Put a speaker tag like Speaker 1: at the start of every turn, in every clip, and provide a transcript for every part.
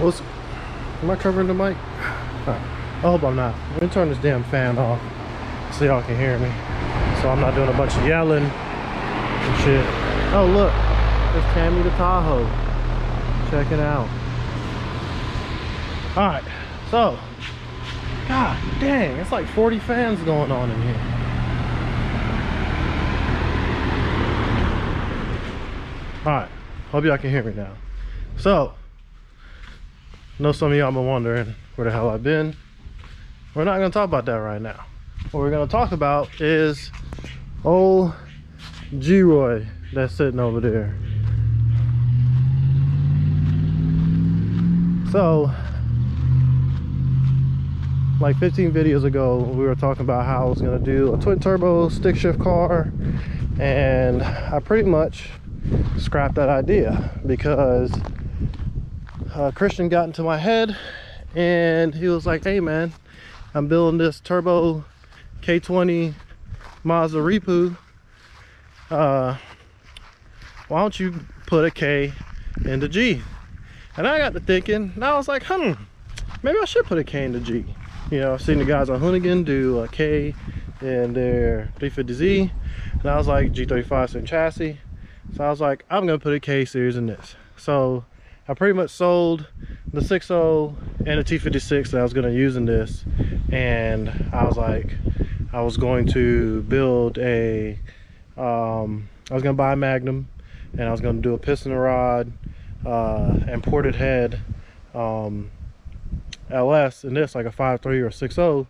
Speaker 1: Am I covering the mic? I hope I'm not. Let me turn this damn fan off so y'all can hear me. So I'm not doing a bunch of yelling and shit. Oh look, there's Tammy the Tahoe. Check it out. Alright, so god dang, it's like 40 fans going on in here. Alright, hope y'all can hear me now. So, I know some of y'all been wondering where the hell I've been. We're not gonna talk about that right now. What we're gonna talk about is old G-Roy that's sitting over there. So, like 15 videos ago, we were talking about how I was gonna do a twin turbo stick shift car, and I pretty much scrapped that idea because Christian got into my head and he was like, hey man, I'm building this turbo K20 Mazda Repu. Why don't you put a K in the G? And I got to thinking, and I was like, maybe I should put a K in the G. You know, I've seen the guys on Hoonigan do a K in their 350Z, and I was like, G35 same chassis. So I was like, I'm gonna put a K series in this. So I pretty much sold the 6.0 and the T56 that I was gonna use in this, and I was like, I was going to build a I was gonna buy a Magnum, and I was gonna do a piston rod and ported head LS in this, like a 5.3 or a 6.0,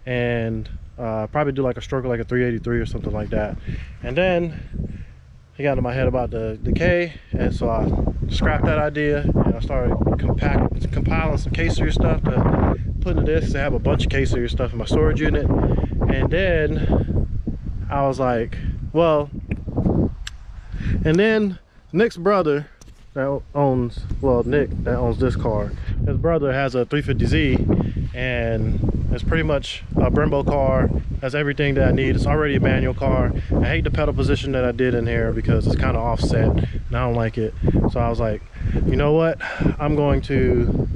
Speaker 1: and probably do like a stroker like a 383 or something like that. And then he got into my head about the K, and so I scrapped that idea and I started compiling some K-series stuff to put into this. I have a bunch of K-series stuff in my storage unit, and then I was like, well, and then Nick's brother that owns, well, Nick that owns this car, his brother has a 350Z, and it's pretty much a Brembo car. Has everything that I need. It's already a manual car. I hate the pedal position that I did in here because it's kind of offset and I don't like it. So I was like, you know what, I'm going to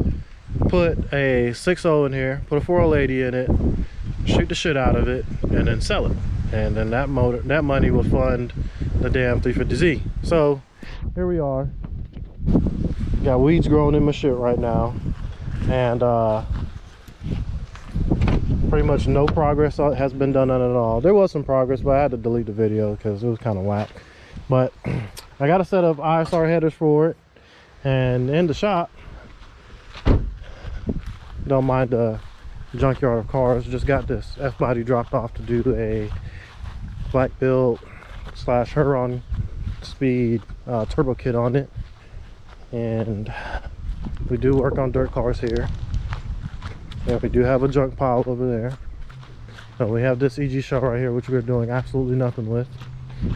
Speaker 1: put a 6.0 in here, put a 480 in it, shoot the shit out of it, and then sell it. And then that money will fund the damn 350Z. So here we are. Got weeds growing in my shit right now, and pretty much no progress has been done on it at all. There was some progress, but I had to delete the video because it was kind of whack. But I got a set of ISR headers for it, and in the shop, don't mind the junkyard of cars, just got this F-body dropped off to do a Blackphillbuilt / Huron speed turbo kit on it. And we do work on dirt cars here, and we do have a junk pile over there. So we have this EG shell right here, which we're doing absolutely nothing with,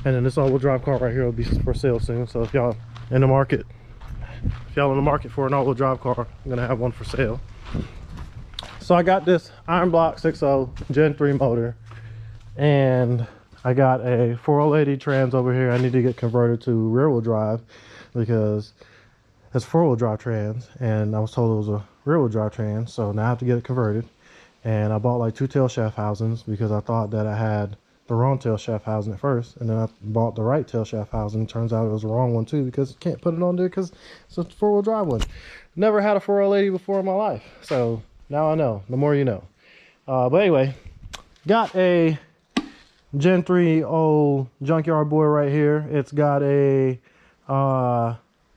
Speaker 1: and then this all-wheel drive car right here will be for sale soon. So if y'all in the market, for an all-wheel drive car, I'm gonna have one for sale. So I got this iron block 6.0 Gen 3 motor, and I got a 480 trans over here. I need to get converted to rear-wheel drive because it's 4-wheel drive trans, and I was told it was a rear-wheel drive trans, so now I have to get it converted. And I bought like 2 tail shaft housings because I thought that I had the wrong tail shaft housing at first, and then I bought the right tail shaft housing. Turns out it was the wrong one too because you can't put it on there because it's a 4-wheel drive one. Never had a 480 before in my life, so now I know. The more you know. But anyway, got a Gen 3 old junkyard boy right here. It's got a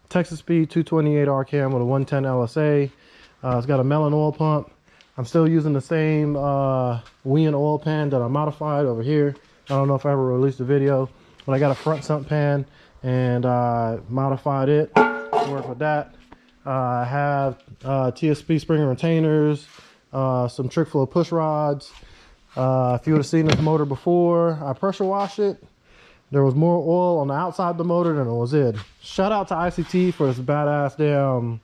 Speaker 1: Texas Speed 228R cam with a 110 LSA. It's got a melon oil pump. I'm still using the same Wien oil pan that I modified over here. I don't know if I ever released a video, but I got a front sump pan and I modified it to work with that. I have TSP spring retainers, some trick flow push rods. If you would have seen this motor before, I pressure washed it. There was more oil on the outside of the motor than it was in. Shout out to ICT for this badass damn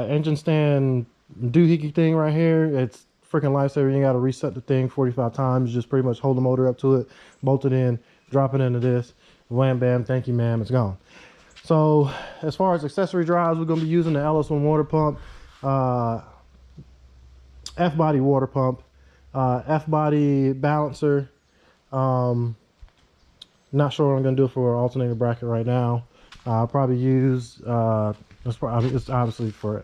Speaker 1: engine stand doohickey thing right here. It's freaking lifesaver. You gotta reset the thing 45 times. You just pretty much hold the motor up to it, bolt it in, drop it into this, wham bam, thank you ma'am, it's gone. So as far as accessory drives, we're gonna be using the LS1 water pump, F-body water pump, F-body balancer. Not sure what I'm gonna do for an alternator bracket right now. I'll probably use, it's obviously for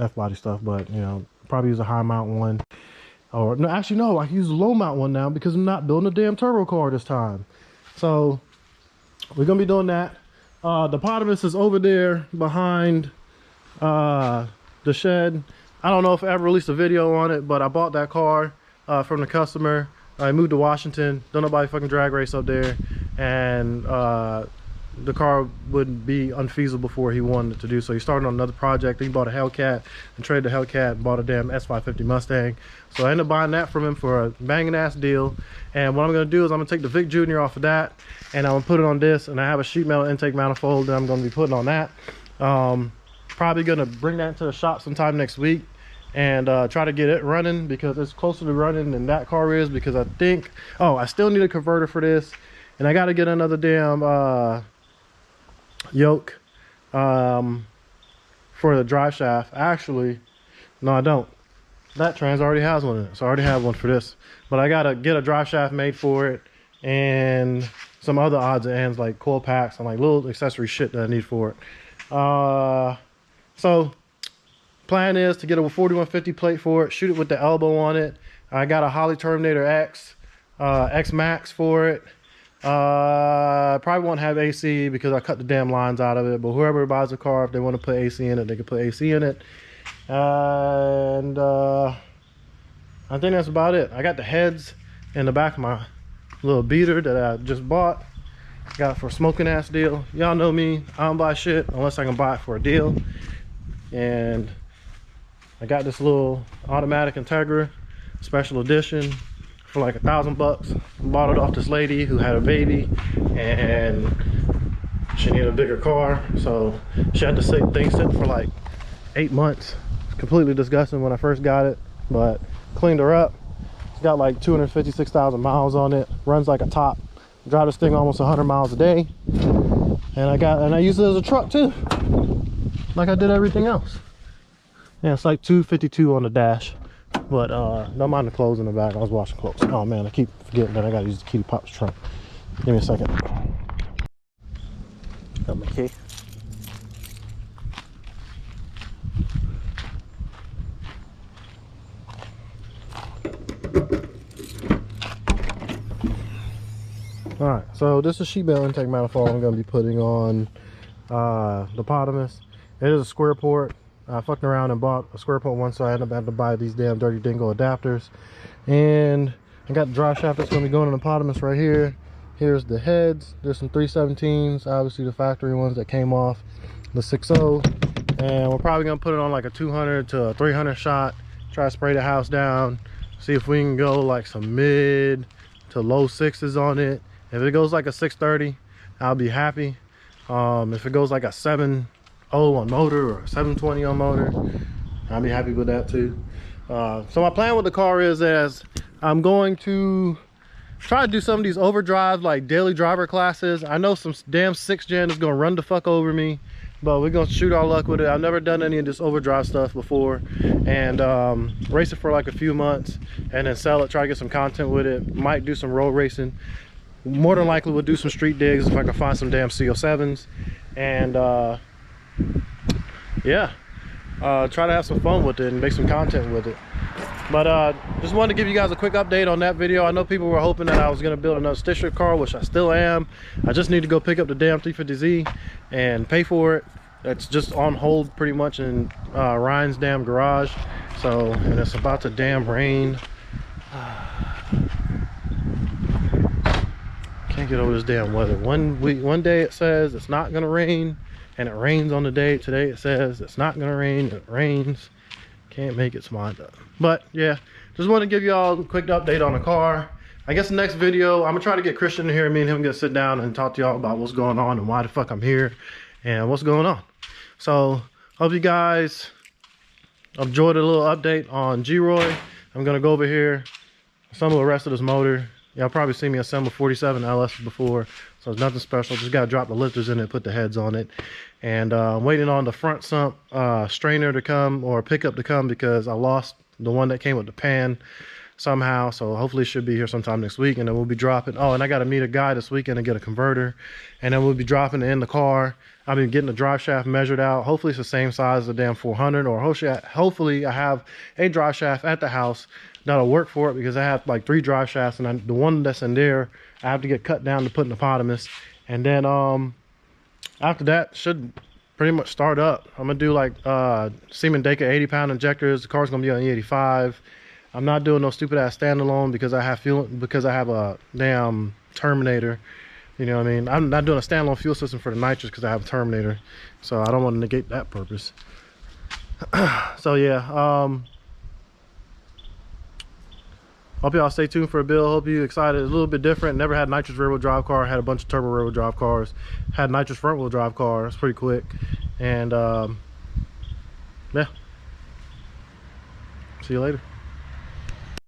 Speaker 1: F-body stuff, but you know, probably use a high mount one. Or no, actually no, I can use a low mount one now because I'm not building a damn turbo car this time. So we're gonna be doing that. The Potamus is over there behind the shed. I don't know if I ever released a video on it, but I bought that car from the customer. I moved to Washington. Don't nobody fucking drag race up there, and the car would be unfeasible for he wanted to do. So he started on another project. He bought a Hellcat and traded the Hellcat and bought a damn S550 Mustang. So I ended up buying that from him for a banging ass deal. And what I'm gonna do is I'm gonna take the Vic Jr. off of that, and I'm gonna put it on this, and I have a sheet metal intake manifold that I'm gonna be putting on that. Probably gonna bring that to the shop sometime next week and try to get it running, because it's closer to running than that car is, because I think, oh, I still need a converter for this, and I got to get another damn yoke for the drive shaft. Actually, no, I don't. That trans already has one in it, so I already have one for this, but I gotta get a drive shaft made for it and some other odds and ends like coil packs and like little accessory shit that I need for it. So plan is to get a 4150 plate for it, shoot it with the elbow on it. I got a Holley Terminator X Max for it. Probably won't have AC because I cut the damn lines out of it, but whoever buys a car, if they want to put AC in it, they can put AC in it. And I think that's about it. I got the heads in the back of my little beater that I just bought. Got it for a smoking ass deal. Y'all know me, I don't buy shit unless I can buy it for a deal. And I got this little automatic Integra special edition for like $1,000. Bought it off this lady who had a baby and she needed a bigger car, so she had to sit for like 8 months. It's completely disgusting when I first got it, but cleaned her up. It's got like 256,000 miles on it. Runs like a top. Drive this thing almost 100 miles a day, and I use it as a truck too, like I did everything else. Yeah, it's like 252 on the dash, but don't mind the clothes in the back. I was washing clothes. Oh man, I keep forgetting that I gotta use the Kitty Pop's trunk. Give me a second. Got my key. All right, so this is sheet metal intake manifold I'm gonna be putting on the Potamus. It is a square port. I fucked around and bought a square port one, so I ended up having to buy these damn dirty dingo adapters. And I got the drive shaft that's gonna be going in the Potamus right here. Here's the heads. There's some 317s, obviously the factory ones that came off the 6.0. And we're probably gonna put it on like a 200 to a 300 shot. Try to spray the house down. See if we can go like some mid to low sixes on it. If it goes like a 630, I'll be happy. If it goes like a 7.0 on motor or 720 on motor, I'll be happy with that too. So my plan with the car is, as I'm going to try to do some of these overdrive like daily driver classes. I know some damn 6th gen is gonna run the fuck over me, but we're gonna shoot our luck with it. I've never done any of this overdrive stuff before, and race it for like a few months and then sell it, try to get some content with it. Might do some road racing. More than likely we'll do some street digs if I can find some damn CO7s, and yeah, try to have some fun with it and make some content with it. But just wanted to give you guys a quick update on that video. I know people were hoping that I was going to build another stick shift car, which I still am. I just need to go pick up the damn 350Z and pay for it. It's just on hold pretty much in Ryan's damn garage. So, and it's about to damn rain. Can't get over this damn weather. One day it says it's not gonna rain and it rains on the day. Today it says it's not gonna rain and it rains. Can't make its mind up. But yeah, just want to give you all a quick update on the car. I guess the next video I'm gonna try to get Christian in here. Me and him gonna sit down and talk to y'all about what's going on and why the fuck I'm here and what's going on. So hope you guys enjoyed a little update on G-Roy. I'm gonna go over here some of the rest of this motor, Y'all probably seen me assemble 47 LS before, so it's nothing special. Just got to drop the lifters in it, put the heads on it. And I'm waiting on the front sump strainer to come, or pickup to come, because I lost the one that came with the pan somehow. So hopefully it should be here sometime next week, and then we'll be dropping. Oh, and I got to meet a guy this weekend to get a converter, and then we'll be dropping it in the car. I've been getting the drive shaft measured out. Hopefully it's the same size as the damn 400, or hopefully I have a drive shaft at the house that'll work for it, because I have like 3 drive shafts, and the one that's in there I have to get cut down to put in the Potamus. And then after that should pretty much start up. I'm gonna do like Siemens Deka 80-pound injectors. The car's gonna be on E85. I'm not doing no stupid ass standalone because I have a damn Terminator. You know what I mean? I'm not doing a standalone fuel system for the nitrous because I have a Terminator, so I don't want to negate that purpose. So yeah, hope y'all stay tuned for a build. Hope you excited. It's a little bit different. Never had nitrous rear wheel drive car. Had a bunch of turbo rear wheel drive cars. Had nitrous front wheel drive car. It's pretty quick. And yeah, see you later.